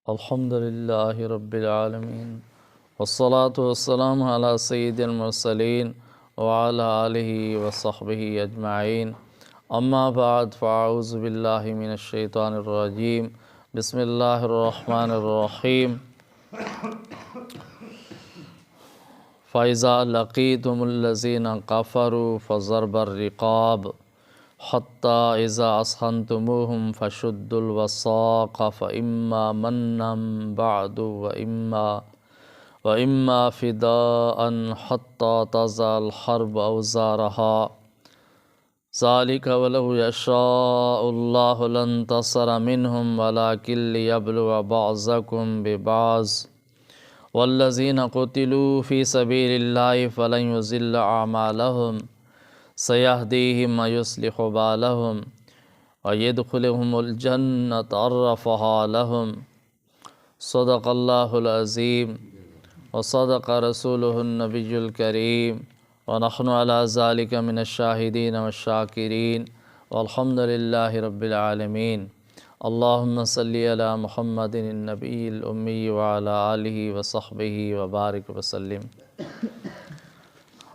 الحمد لله رب العالمين والصلاة والسلام على سيد المرسلين وعلى آله وصحبه أجمعين. أما بعد فأعوذ بالله من الشيطان الرجيم. بسم الله الرحمن الرحيم. فإذا لقيتم الذين كفروا فضرب الرقاب حتى إذا أثخنتموهم فشدوا الوثاق فإما منا بعد وإما فداء حتى تضع الحرب أوزارها ذلك ولو يشاء الله لانتصر منهم ولكن ليبلو بعضكم ببعض والذين قتلوا في سبيل الله فلن يضل أعمالهم سيهديهم ويصلح بالهم ويدخلهم الجنة عرفها لهم. صدق الله العظيم وصدق رسوله النبي الكريم ونحن على ذلك من الشاهدين والشاكرين والحمد لله رب العالمين. اللهم صل على محمد النبي الأمي وعلى آله وصحبه وبارك وسلم.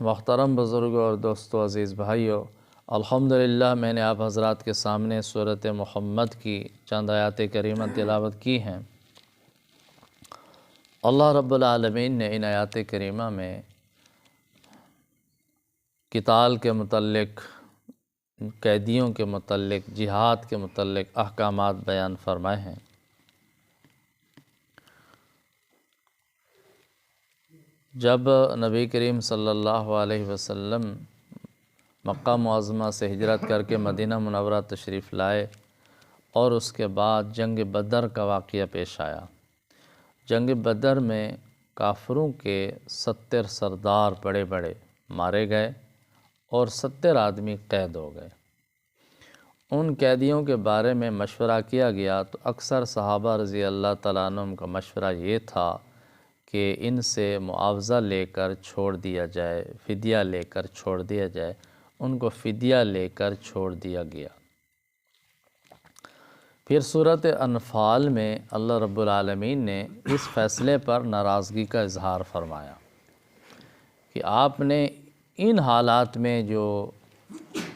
محترم بزرگوں اور دوستو، عزیز بھائیو، الحمدللہ میں نے آپ حضرات کے سامنے سورۃ محمد کی چند آیات کریمہ تلاوت کی ہیں۔ اللہ رب العالمین نے ان آیات کریمہ میں قتال کے متعلق، قیدیوں کے متعلق، جہاد کے متعلق احکامات بیان فرمائے ہیں۔ جب نبی کریم صلی اللہ علیہ وسلم مکہ معظمہ سے ہجرت کر کے مدینہ منورہ تشریف لائے اور اس کے بعد جنگ بدر کا واقعہ پیش آیا۔ جنگ بدر میں کافروں کے 70 سردار بڑے بڑے مارے گئے اور 70 آدمی قید ہو گئے۔ ان قیدیوں کے بارے میں مشورہ کیا گیا تو اکثر صحابہ رضی اللہ تعالیٰ عنہم کا مشورہ یہ تھا کہ ان سے معاوضہ لے کر چھوڑ دیا جائے، فدیہ لے کر چھوڑ دیا جائے۔ ان کو فدیہ لے کر چھوڑ دیا گیا۔ پھر سورۃ انفال میں اللہ رب العالمین نے اس فیصلے پر ناراضگی کا اظہار فرمایا کہ آپ نے ان حالات میں جو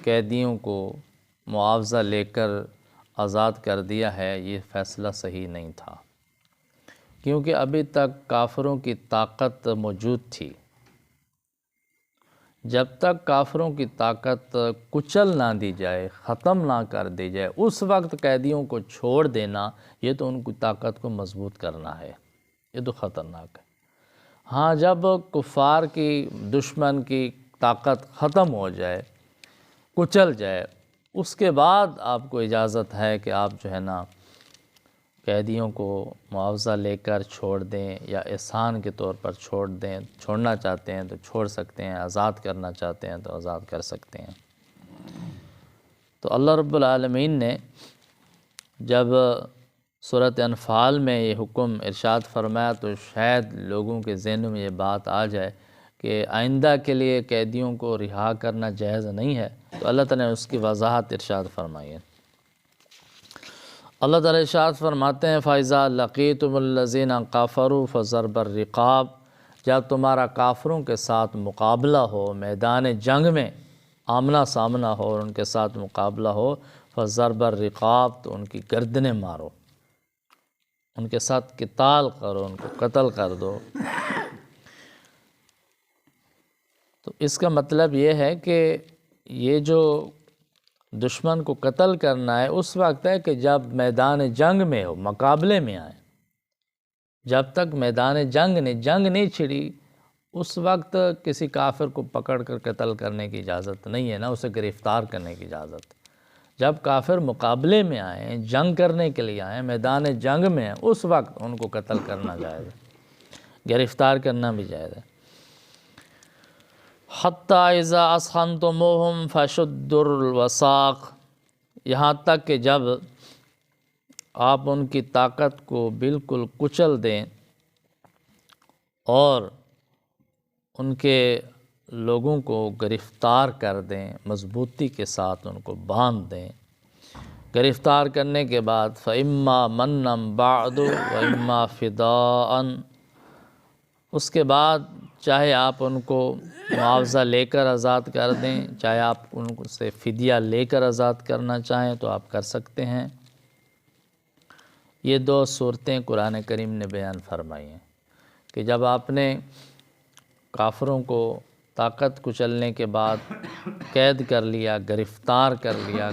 قیدیوں کو معاوضہ لے کر آزاد کر دیا ہے، یہ فیصلہ صحیح نہیں تھا، کیونکہ ابھی تک کافروں کی طاقت موجود تھی۔ جب تک کافروں کی طاقت کچل نہ دی جائے، ختم نہ کر دی جائے، اس وقت قیدیوں کو چھوڑ دینا، یہ تو ان کی طاقت کو مضبوط کرنا ہے، یہ تو خطرناک ہے۔ ہاں، جب کفار کی، دشمن کی طاقت ختم ہو جائے، کچل جائے، اس کے بعد آپ کو اجازت ہے کہ آپ جو ہے نا قیدیوں کو معاوضہ لے کر چھوڑ دیں یا احسان کے طور پر چھوڑ دیں۔ چھوڑنا چاہتے ہیں تو چھوڑ سکتے ہیں، آزاد کرنا چاہتے ہیں تو آزاد کر سکتے ہیں۔ تو اللہ رب العالمین نے جب سورۃ انفال میں یہ حکم ارشاد فرمایا تو شاید لوگوں کے ذہنوں میں یہ بات آ جائے کہ آئندہ کے لیے قیدیوں کو رہا کرنا جائز نہیں ہے، تو اللہ تعالیٰ نے اس کی وضاحت ارشاد فرمائی ہے۔ اللہ تعالیٰ ارشاد فرماتے ہیں فَإِذَا لَقِيتُمُ الَّذِينَ كَفَرُوا فَضَرْبَ الرِّقَابِ، جب تمہارا کافروں کے ساتھ مقابلہ ہو، میدان جنگ میں آمنا سامنا ہو اور ان کے ساتھ مقابلہ ہو، فَضَرْبَ الرِّقَابِ، تو ان کی گردنیں مارو، ان کے ساتھ قتال کرو، ان کو قتل کر دو۔ تو اس کا مطلب یہ ہے کہ یہ جو دشمن کو قتل کرنا ہے اس وقت ہے کہ جب میدان جنگ میں ہو، مقابلے میں آئے۔ جب تک میدان جنگ نہیں چھڑی، اس وقت کسی کافر کو پکڑ کر قتل کرنے کی اجازت نہیں ہے، نہ اسے گرفتار کرنے کی اجازت۔ جب کافر مقابلے میں آئیں، جنگ کرنے کے لیے آئیں، میدان جنگ میں ہیں، اس وقت ان کو قتل کرنا جائز ہے، گرفتار کرنا بھی جائز ہے۔ حَتَّى إِذَا أَثْخَنْتُمُوهُمْ فَشُدُّوا الْوَثَاقَ، یہاں تک کہ جب آپ ان کی طاقت کو بالکل کچل دیں اور ان کے لوگوں کو گرفتار کر دیں، مضبوطی کے ساتھ ان کو باندھ دیں۔ گرفتار کرنے کے بعد فَإِمَّا مَنًّا بَعْدُ وَإِمَّا فِدَاءً، اس کے بعد چاہے آپ ان کو معاوضہ لے کر آزاد کر دیں، چاہے آپ ان سے فدیہ لے کر آزاد کرنا چاہیں تو آپ کر سکتے ہیں۔ یہ دو صورتیں قرآن کریم نے بیان فرمائی ہیں کہ جب آپ نے کافروں کو طاقت کچلنے کے بعد قید کر لیا، گرفتار کر لیا،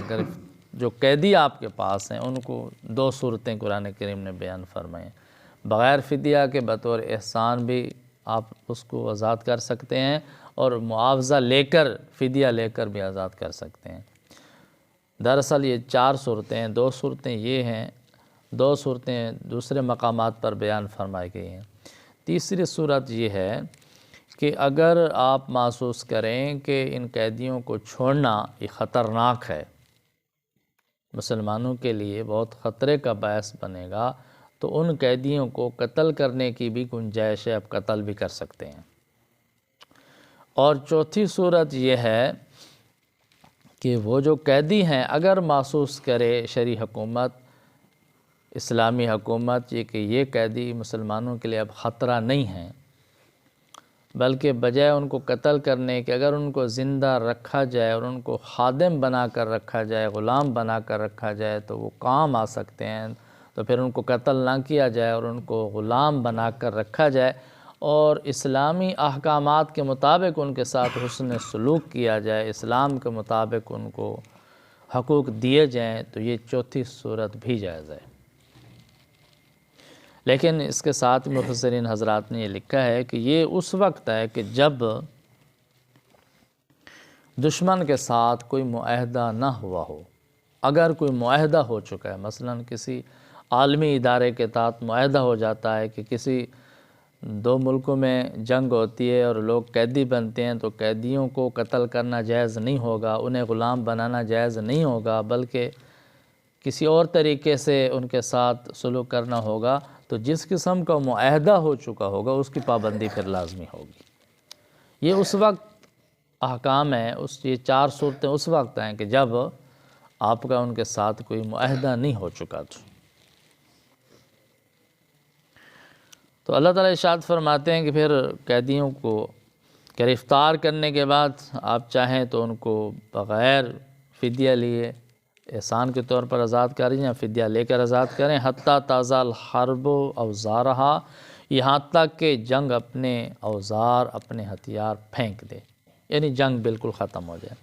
جو قیدی آپ کے پاس ہیں ان کو دو صورتیں قرآن کریم نے بیان فرمائی ہیں۔ بغیر فدیہ کے بطور احسان بھی آپ اس کو آزاد کر سکتے ہیں، اور معاوضہ لے کر، فدیہ لے کر بھی آزاد کر سکتے ہیں۔ دراصل یہ چار صورتیں ہیں، دو صورتیں یہ ہیں، دو صورتیں دوسرے مقامات پر بیان فرمائی گئی ہیں۔ تیسری صورت یہ ہے کہ اگر آپ محسوس کریں کہ ان قیدیوں کو چھوڑنا یہ خطرناک ہے، مسلمانوں کے لیے بہت خطرے کا باعث بنے گا، تو ان قیدیوں کو قتل کرنے کی بھی گنجائش ہے، آپ قتل بھی کر سکتے ہیں۔ اور چوتھی صورت یہ ہے کہ وہ جو قیدی ہیں اگر محسوس کرے شرعی حکومت، اسلامی حکومت یہ کہ یہ قیدی مسلمانوں کے لیے اب خطرہ نہیں ہیں، بلکہ بجائے ان کو قتل کرنے کے اگر ان کو زندہ رکھا جائے اور ان کو خادم بنا کر رکھا جائے، غلام بنا کر رکھا جائے تو وہ کام آ سکتے ہیں، تو پھر ان کو قتل نہ کیا جائے اور ان کو غلام بنا کر رکھا جائے اور اسلامی احکامات کے مطابق ان کے ساتھ حسن سلوک کیا جائے، اسلام کے مطابق ان کو حقوق دیے جائیں، تو یہ چوتھی صورت بھی جائز ہے۔ لیکن اس کے ساتھ مفسرین حضرات نے یہ لکھا ہے کہ یہ اس وقت ہے کہ جب دشمن کے ساتھ کوئی معاہدہ نہ ہوا ہو۔ اگر کوئی معاہدہ ہو چکا ہے، مثلا کسی عالمی ادارے کے تحت معاہدہ ہو جاتا ہے کہ کسی دو ملکوں میں جنگ ہوتی ہے اور لوگ قیدی بنتے ہیں، تو قیدیوں کو قتل کرنا جائز نہیں ہوگا، انہیں غلام بنانا جائز نہیں ہوگا، بلکہ کسی اور طریقے سے ان کے ساتھ سلوک کرنا ہوگا، تو جس قسم کا معاہدہ ہو چکا ہوگا اس کی پابندی پھر لازمی ہوگی۔ یہ اس وقت احکام ہیں، یہ چار صورتیں اس وقت ہیں کہ جب آپ کا ان کے ساتھ کوئی معاہدہ نہیں ہو چکا تو اللہ تعالیٰ ارشاد فرماتے ہیں کہ پھر قیدیوں کو گرفتار کرنے کے بعد آپ چاہیں تو ان کو بغیر فدیہ لیے احسان کے طور پر آزاد کریں یا فدیہ لے کر آزاد کریں، حتیٰ تازال الحرب اوزارہا، یہاں تک کہ جنگ اپنے اوزار، اپنے ہتھیار پھینک دے، یعنی جنگ بالکل ختم ہو جائے۔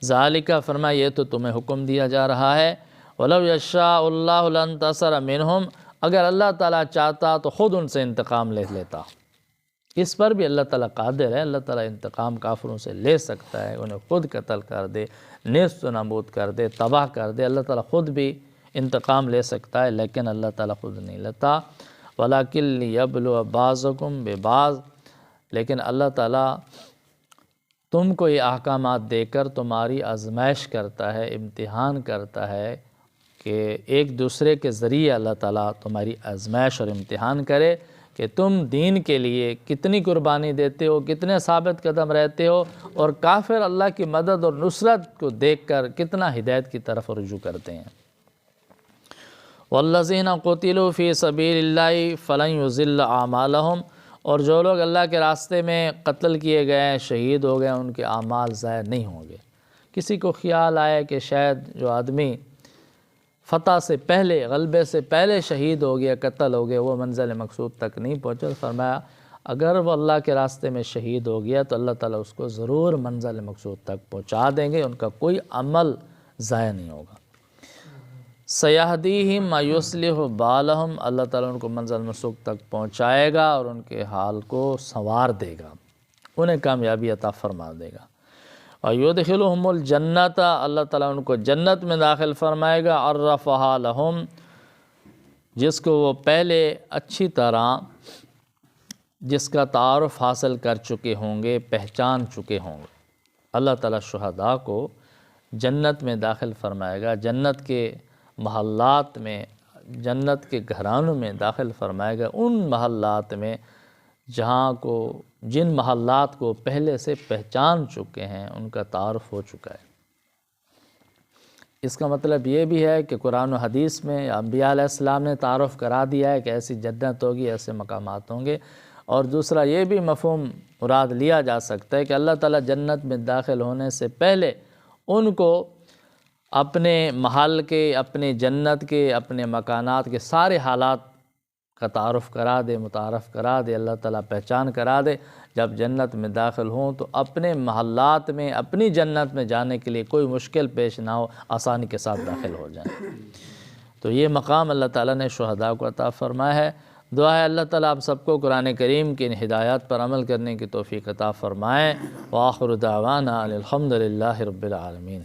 ذالک، فرمایا یہ تو تمہیں حکم دیا جا رہا ہے، وَلَوْ يَشَاءُ اللَّهُ لَانتَصَرَ مِنْهُمْ، اگر اللہ تعالیٰ چاہتا تو خود ان سے انتقام لے لیتا۔ اس پر بھی اللہ تعالیٰ قادر ہے، اللہ تعالیٰ انتقام کافروں سے لے سکتا ہے، انہیں خود قتل کر دے، نیست و نابود کر دے، تباہ کر دے، اللہ تعالیٰ خود بھی انتقام لے سکتا ہے، لیکن اللہ تعالیٰ خود نہیں لیتا۔ وَلَكِنْ لِيَبْلُوَ بَعْضَكُمْ بِبَعْضٍ، لیکن اللہ تعالیٰ تم کو یہ احکامات دے کر تمہاری آزمائش کرتا ہے، امتحان کرتا ہے کہ ایک دوسرے کے ذریعے اللہ تعالیٰ تمہاری آزمائش اور امتحان کرے کہ تم دین کے لیے کتنی قربانی دیتے ہو، کتنے ثابت قدم رہتے ہو، اور کافر اللہ کی مدد اور نصرت کو دیکھ کر کتنا ہدایت کی طرف رجوع کرتے ہیں۔ وَالَّذِينَ قُتِلُوا فِي سَبِيلِ اللَّهِ فَلَنْ يُضِلَّ أَعْمَالَهُمْ، اور جو لوگ اللہ کے راستے میں قتل کیے گئے، شہید ہو گئے، ان کے اعمال ضائع نہیں ہوں گے۔ کسی کو خیال آئے کہ شاید جو آدمی فتح سے پہلے، غلبے سے پہلے شہید ہو گیا، قتل ہو گیا، وہ منزل مقصود تک نہیں پہنچا، فرمایا اگر وہ اللہ کے راستے میں شہید ہو گیا تو اللہ تعالیٰ اس کو ضرور منزل مقصود تک پہنچا دیں گے، ان کا کوئی عمل ضائع نہیں ہوگا۔ سَيَهْدِيهِمْ وَيُصْلِحُ بَالَهُمْ، اللہ تعالیٰ ان کو منزل مقصود تک پہنچائے گا اور ان کے حال کو سنوار دے گا، انہیں کامیابی عطا فرما دے گا۔ وَيُدْخِلُهُمُ الْجَنَّةَ، اللہ تعالیٰ ان کو جنت میں داخل فرمائے گا، عَرَّفَهَا لَهُمْ، جس کو وہ پہلے اچھی طرح جس کا تعارف حاصل کر چکے ہوں گے، پہچان چکے ہوں گے۔ اللہ تعالیٰ شہداء کو جنت میں داخل فرمائے گا، جنت کے محلات میں، جنت کے گھرانوں میں داخل فرمائے گا، ان محلات میں جہاں کو، جن محلات کو پہلے سے پہچان چکے ہیں، ان کا تعارف ہو چکا ہے۔ اس کا مطلب یہ بھی ہے کہ قرآن و حدیث میں انبیاء علیہ السلام نے تعارف کرا دیا ہے کہ ایسی جنت ہوگی، ایسے مقامات ہوں گے۔ اور دوسرا یہ بھی مفہوم مراد لیا جا سکتا ہے کہ اللہ تعالیٰ جنت میں داخل ہونے سے پہلے ان کو اپنے محل کے، اپنے جنت کے، اپنے مکانات کے سارے حالات کا تعارف کرا دے، متعارف کرا دے، اللہ تعالیٰ پہچان کرا دے۔ جب جنت میں داخل ہوں تو اپنے محلات میں، اپنی جنت میں جانے کے لیے کوئی مشکل پیش نہ ہو، آسانی کے ساتھ داخل ہو جائیں۔ تو یہ مقام اللہ تعالیٰ نے شہداء کو عطا فرمایا ہے۔ دعا ہے اللہ تعالیٰ آپ سب کو قرآن کریم کی ان ہدایات پر عمل کرنے کی توفیق عطا فرمائیں۔ وآخر دعوانا الحمد للہ رب العالمین۔